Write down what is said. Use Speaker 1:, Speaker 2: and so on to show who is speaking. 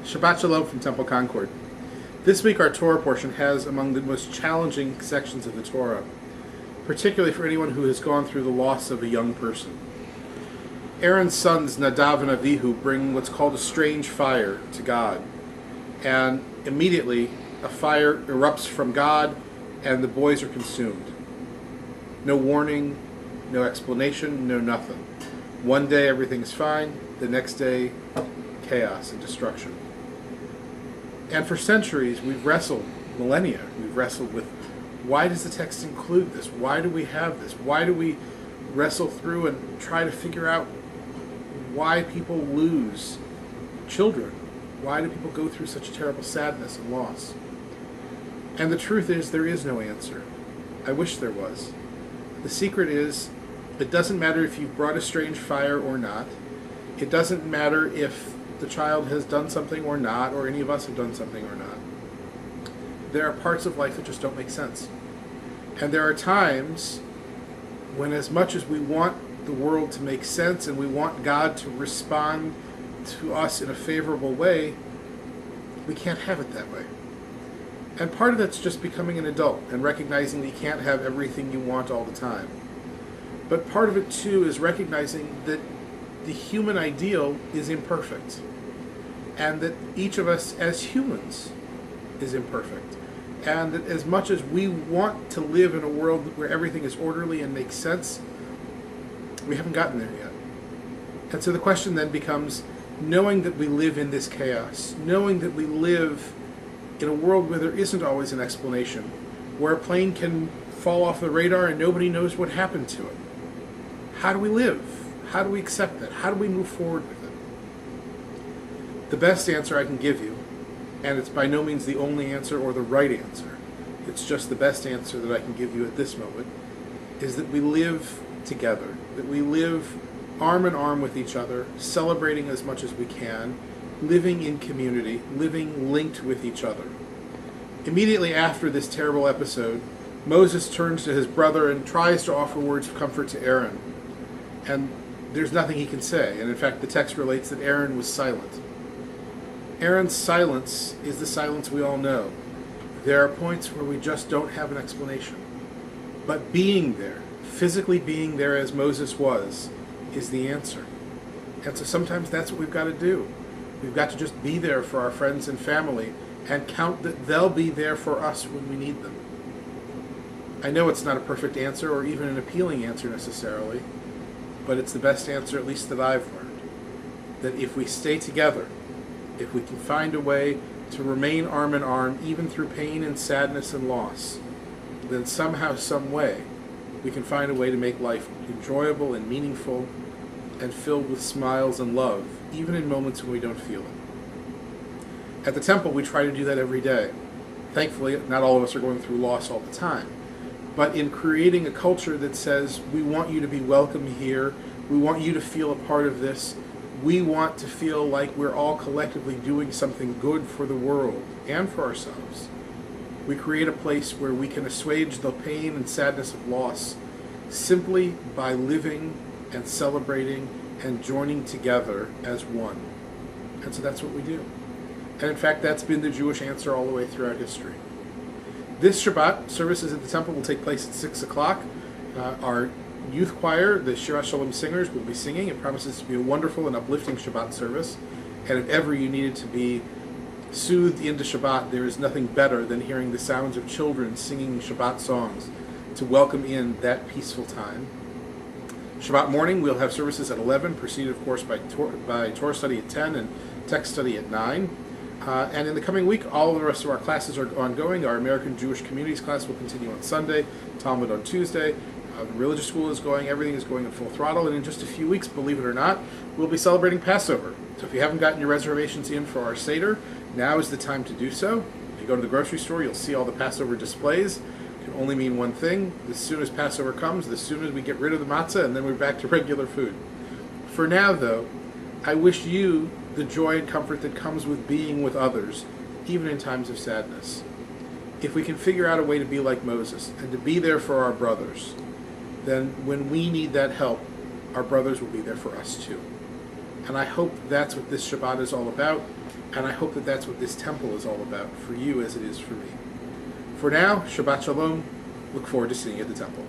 Speaker 1: Shabbat Shalom from Temple Concord. This week our Torah portion has among the most challenging sections of the Torah, particularly for anyone who has gone through the loss of a young person. Aaron's sons Nadav and Avihu bring what's called a strange fire to God, and immediately a fire erupts from God and the boys are consumed. No warning, no explanation, no nothing. One day everything's fine, the next day chaos and destruction. And for centuries we've wrestled, millennia, we've wrestled with why does the text include this? Why do we have this? Why do we wrestle through and try to figure out why people lose children? Why do people go through such terrible sadness and loss? And the truth is there is no answer. I wish there was. The secret is it doesn't matter if you've brought a strange fire or not. It doesn't matter if the child has done something or not, or any of us have done something or not. There are parts of life that just don't make sense. And there are times when, as much as we want the world to make sense and we want God to respond to us in a favorable way, we can't have it that way. And part of that's just becoming an adult and recognizing that you can't have everything you want all the time. But part of it too is recognizing that the human ideal is imperfect, and that each of us as humans is imperfect, and that as much as we want to live in a world where everything is orderly and makes sense, we haven't gotten there yet. And so the question then becomes, knowing that we live in this chaos, knowing that we live in a world where there isn't always an explanation, where a plane can fall off the radar and nobody knows what happened to it, how do we live? How do we accept that? How do we move forward with it? The best answer I can give you, and it's by no means the only answer or the right answer, it's just the best answer that I can give you at this moment, is that we live together, that we live arm in arm with each other, celebrating as much as we can, living in community, living linked with each other. Immediately after this terrible episode, Moses turns to his brother and tries to offer words of comfort to Aaron. And there's nothing he can say. And in fact, the text relates that Aaron was silent. Aaron's silence is the silence we all know. There are points where we just don't have an explanation. But being there, physically being there as Moses was, is the answer. And so sometimes that's what we've got to do. We've got to just be there for our friends and family and count that they'll be there for us when we need them. I know it's not a perfect answer or even an appealing answer necessarily, but it's the best answer, at least that I've learned. That if we stay together, if we can find a way to remain arm in arm, even through pain and sadness and loss, then somehow, some way, we can find a way to make life enjoyable and meaningful and filled with smiles and love, even in moments when we don't feel it. At the temple, we try to do that every day. Thankfully, not all of us are going through loss all the time. But in creating a culture that says, we want you to be welcome here, we want you to feel a part of this, we want to feel like we're all collectively doing something good for the world and for ourselves. We create a place where we can assuage the pain and sadness of loss simply by living and celebrating and joining together as one. And so that's what we do. And in fact, that's been the Jewish answer all the way throughout history. This Shabbat, services at the temple will take place at 6 o'clock. Our youth choir, the Shira Shalom singers, will be singing. It promises to be a wonderful and uplifting Shabbat service. And if ever you needed to be soothed into Shabbat, there is nothing better than hearing the sounds of children singing Shabbat songs to welcome in that peaceful time. Shabbat morning, we'll have services at 11, preceded, of course, by Torah study at 10 and text study at 9. And in the coming week, all of the rest of our classes are ongoing. Our American Jewish Communities class will continue on Sunday, Talmud on Tuesday. The religious school is going, everything is going in full throttle. And in just a few weeks, believe it or not, we'll be celebrating Passover. So if you haven't gotten your reservations in for our Seder, now is the time to do so. If you go to the grocery store, you'll see all the Passover displays. It can only mean one thing. As soon as Passover comes, as soon as we get rid of the matzah, and then we're back to regular food. For now, though, I wish you the joy and comfort that comes with being with others, even in times of sadness. If we can figure out a way to be like Moses and to be there for our brothers, then when we need that help, our brothers will be there for us too. And I hope that's what this Shabbat is all about. And I hope that that's what this temple is all about for you as it is for me. For now, Shabbat Shalom. Look forward to seeing you at the temple.